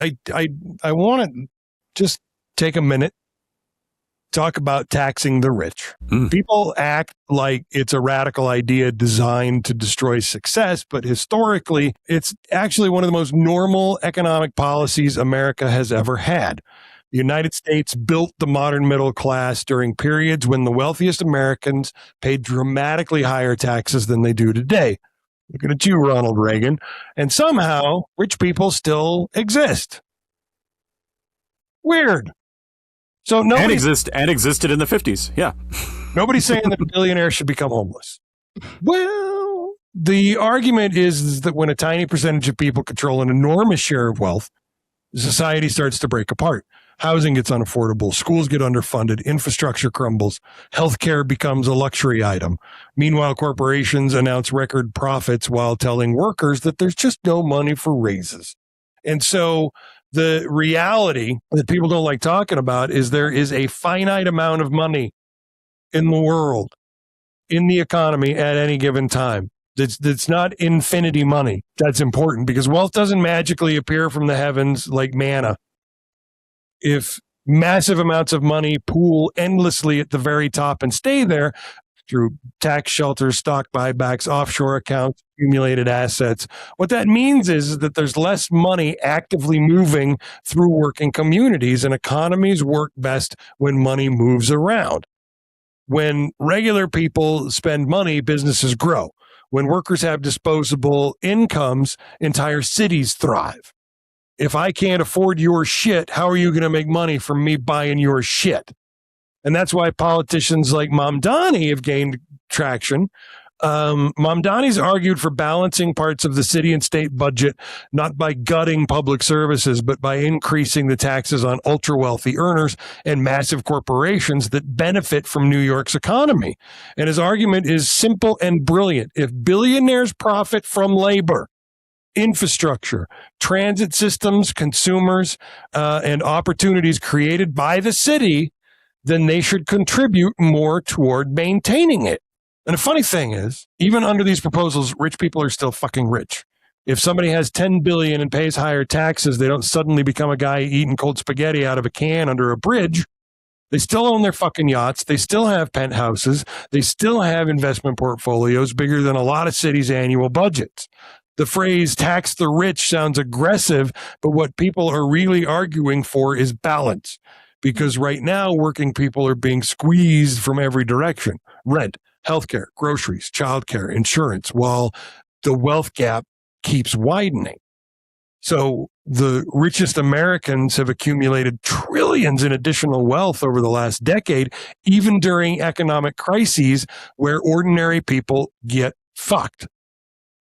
I want to just take a minute, talk about taxing the rich. People act like it's a radical idea designed to destroy success, but historically, it's actually one of the most normal economic policies America has ever had. The United States built the modern middle class during periods when the wealthiest Americans paid dramatically higher taxes than they do today. Looking at you, Ronald Reagan. And somehow, rich people still exist. Weird. So existed in the 50s. Yeah. Nobody's saying that billionaires should become homeless. Well, the argument is that when a tiny percentage of people control an enormous share of wealth, society starts to break apart. Housing gets unaffordable, schools get underfunded, infrastructure crumbles, healthcare becomes a luxury item. Meanwhile, corporations announce record profits while telling workers that there's just no money for raises. And so the reality that people don't like talking about is there is a finite amount of money in the world, in the economy at any given time. That's not infinity money. That's important because wealth doesn't magically appear from the heavens like manna. If massive amounts of money pool endlessly at the very top and stay there through tax shelters, stock buybacks, offshore accounts, accumulated assets, what that means is that there's less money actively moving through working communities, and economies work best when money moves around. When regular people spend money, businesses grow. When workers have disposable incomes, entire cities thrive. If I can't afford your shit, how are you going to make money from me buying your shit? And that's why politicians like Mamdani have gained traction. Mamdani's argued for balancing parts of the city and state budget, not by gutting public services, but by increasing the taxes on ultra-wealthy earners and massive corporations that benefit from New York's economy. And his argument is simple and brilliant. If billionaires profit from labor, infrastructure, transit systems, consumers, and opportunities created by the city, then they should contribute more toward maintaining it. And the funny thing is, even under these proposals, rich people are still fucking rich. If somebody has $10 billion and pays higher taxes, they don't suddenly become a guy eating cold spaghetti out of a can under a bridge. They still own their fucking yachts. They still have penthouses. They still have investment portfolios bigger than a lot of cities' annual budgets. The phrase tax the rich sounds aggressive, but what people are really arguing for is balance. Because right now, working people are being squeezed from every direction. Rent, healthcare, groceries, childcare, insurance, while the wealth gap keeps widening. So the richest Americans have accumulated trillions in additional wealth over the last decade, even during economic crises where ordinary people get fucked.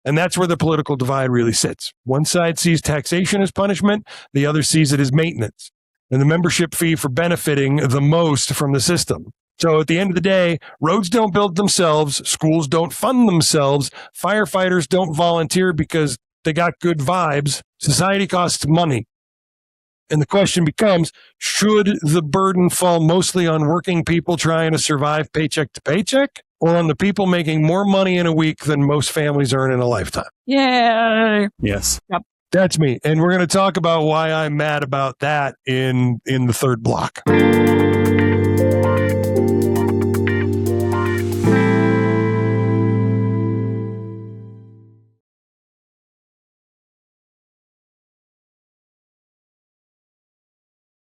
And that's where the political divide really sits. One side sees taxation as punishment, the other sees it as maintenance, and the membership fee for benefiting the most from the system. So at the end of the day, roads don't build themselves, schools don't fund themselves, firefighters don't volunteer because they got good vibes. Society costs money. And the question becomes, should the burden fall mostly on working people trying to survive paycheck to paycheck, or on the people making more money in a week than most families earn in a lifetime? Yay. Yes. Yep. That's me. And we're going to talk about why I'm mad about that in the third block.